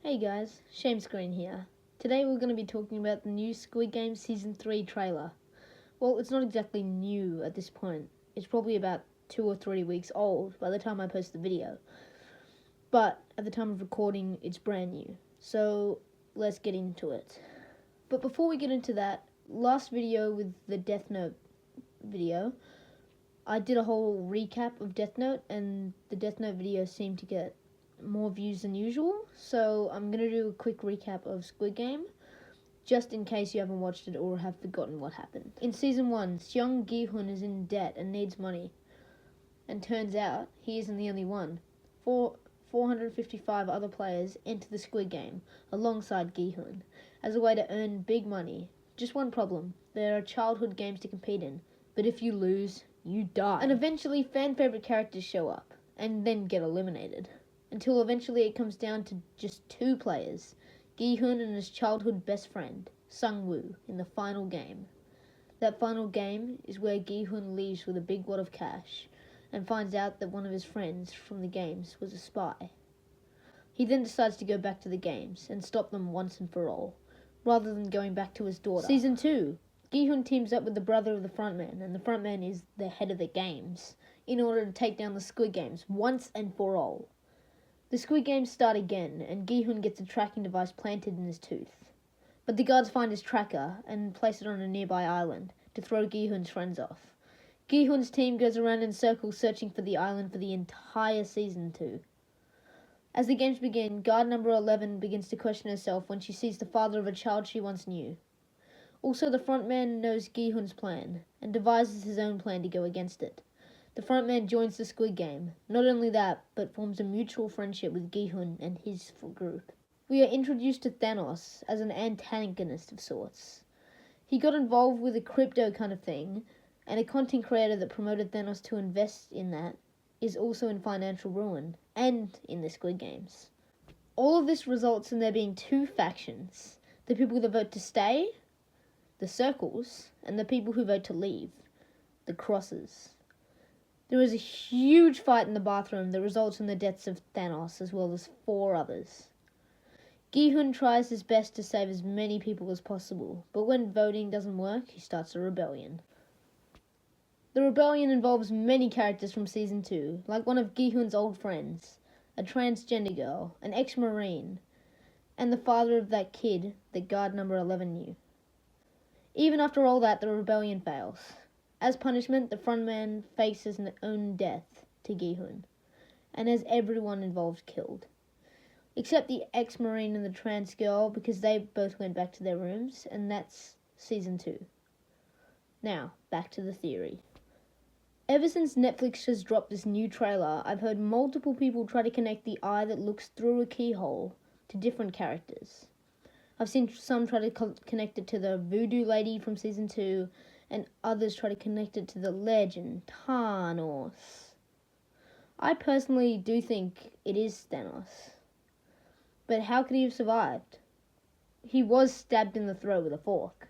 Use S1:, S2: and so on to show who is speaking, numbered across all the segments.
S1: Hey guys, Shame Screen here. Today we're going to be talking about the new Squid Game Season 3 trailer. Well, it's not exactly new at this point. It's probably about 2 or 3 weeks old by the time I post the video. But at the time of recording, it's brand new. So let's get into it. But before we get into that, last video with the Death Note video, I did a whole recap of Death Note, and the Death Note video seemed to get more views than usual, so I'm going to do a quick recap of Squid Game, just in case you haven't watched it or have forgotten what happened. In Season 1, Seong Gi-hun is in debt and needs money, and turns out he isn't the only one. 455 other players enter the Squid Game alongside Gi-hun as a way to earn big money. Just one problem: there are childhood games to compete in, but if you lose, you die. And eventually fan favourite characters show up, and then get eliminated. Until eventually it comes down to just 2 players, Gi-hun and his childhood best friend, Sung-woo, in the final game. That final game is where Gi-hun leaves with a big wad of cash, and finds out that one of his friends from the games was a spy. He then decides to go back to the games, and stop them once and for all, rather than going back to his daughter. Season 2, Gi-hun teams up with the brother of the frontman, and the frontman is the head of the games, in order to take down the Squid Games once and for all. The Squid Games start again, and Gi-hun gets a tracking device planted in his tooth. But the guards find his tracker and place it on a nearby island to throw Gi-hun's friends off. Gi-hun's team goes around in circles searching for the island for the entire Season 2. As the games begin, guard number 11 begins to question herself when she sees the father of a child she once knew. Also, the frontman knows Gi-hun's plan, and devises his own plan to go against it. The frontman joins the Squid Game. Not only that, but forms a mutual friendship with Gi-hun and his group. We are introduced to Thanos as an antagonist of sorts. He got involved with a crypto kind of thing, and a content creator that promoted Thanos to invest in that is also in financial ruin, and in the Squid Games. All of this results in there being 2 factions: the people that vote to stay, the circles, and the people who vote to leave, the crosses. There is a huge fight in the bathroom that results in the deaths of Thanos as well as 4 others. Gi-hun tries his best to save as many people as possible, but when voting doesn't work, he starts a rebellion. The rebellion involves many characters from Season 2, like one of Gi-hun's old friends, a transgender girl, an ex-marine, and the father of that kid that guard number 11 knew. Even after all that, the rebellion fails. As punishment, the frontman faces his own death to Gi-hun, and has everyone involved killed. Except the ex-marine and the trans girl, because they both went back to their rooms, and that's Season 2. Now, back to the theory. Ever since Netflix has dropped this new trailer, I've heard multiple people try to connect the eye that looks through a keyhole to different characters. I've seen some try to connect it to the voodoo lady from Season 2, and others try to connect it to the legend, Thanos. I personally do think it is Thanos. But how could he have survived? He was stabbed in the throat with a fork.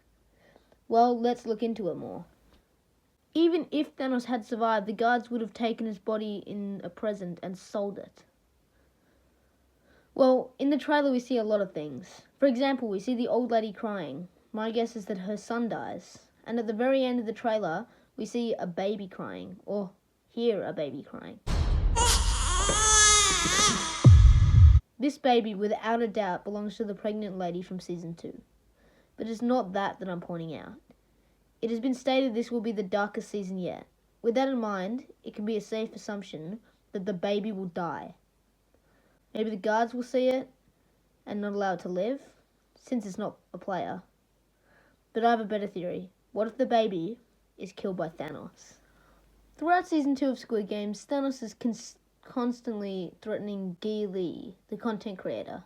S1: Well, let's look into it more. Even if Thanos had survived, the guards would have taken his body in a present and sold it. Well, in the trailer we see a lot of things. For example, we see the old lady crying. My guess is that her son dies. And at the very end of the trailer, we see a baby crying, or hear a baby crying. This baby, without a doubt, belongs to the pregnant lady from Season 2. But it's not that I'm pointing out. It has been stated this will be the darkest season yet. With that in mind, it can be a safe assumption that the baby will die. Maybe the guards will see it, and not allow it to live, since it's not a player. But I have a better theory. What if the baby is killed by Thanos? Throughout Season 2 of Squid Games, Thanos is constantly threatening Gi Lee, the content creator.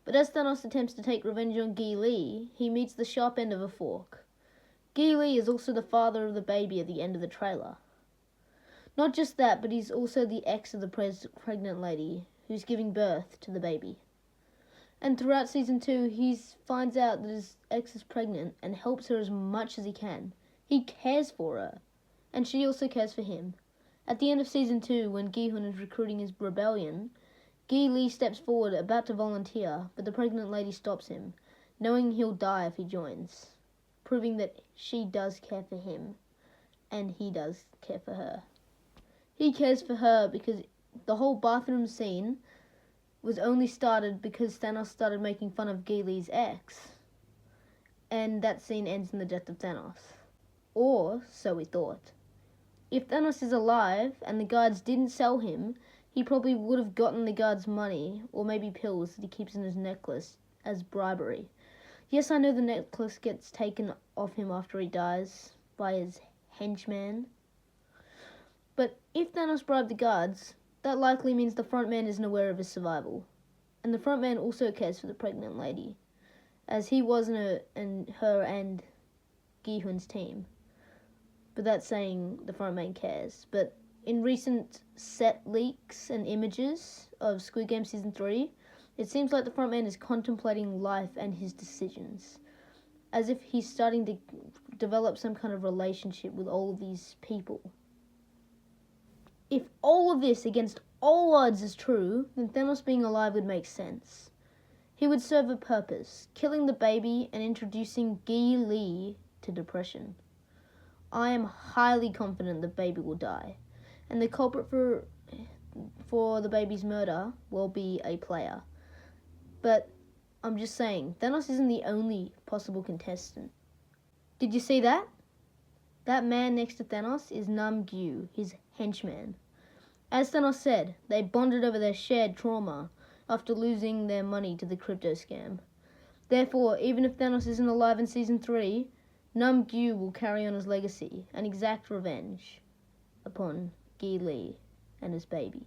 S1: But as Thanos attempts to take revenge on Gi Lee, he meets the sharp end of a fork. Gi Lee is also the father of the baby at the end of the trailer. Not just that, but he's also the ex of the pregnant lady who's giving birth to the baby. And throughout Season 2, he finds out that his ex is pregnant and helps her as much as he can. He cares for her, and she also cares for him. At the end of Season 2, when Gi-hun is recruiting his rebellion, Guy Lee steps forward, about to volunteer, but the pregnant lady stops him, knowing he'll die if he joins, proving that she does care for him, and he does care for her. He cares for her because the whole bathroom scene was only started because Thanos started making fun of Guy Lee's ex, and that scene ends in the death of Thanos. Or so we thought. If Thanos is alive and the guards didn't sell him, he probably would have gotten the guards money, or maybe pills that he keeps in his necklace, as bribery. Yes, I know the necklace gets taken off him after he dies by his henchman. But if Thanos bribed the guards, that likely means the front man isn't aware of his survival. And the front man also cares for the pregnant lady, as he was in her and Gi-hun's team. But that's saying the front man cares. But in recent set leaks and images of Squid Game Season 3, it seems like the front man is contemplating life and his decisions, as if he's starting to develop some kind of relationship with all of these people. If all of this against all odds is true, then Thanos being alive would make sense. He would serve a purpose, killing the baby and introducing Guy Lee to depression. I am highly confident the baby will die, and the culprit for the baby's murder will be a player. But I'm just saying, Thanos isn't the only possible contestant. Did you see that? That man next to Thanos is Nam-Gyu, his henchman. As Thanos said, they bonded over their shared trauma after losing their money to the crypto scam. Therefore, even if Thanos isn't alive in Season 3, Nam-Gyu will carry on his legacy and exact revenge upon Guy Lee and his baby.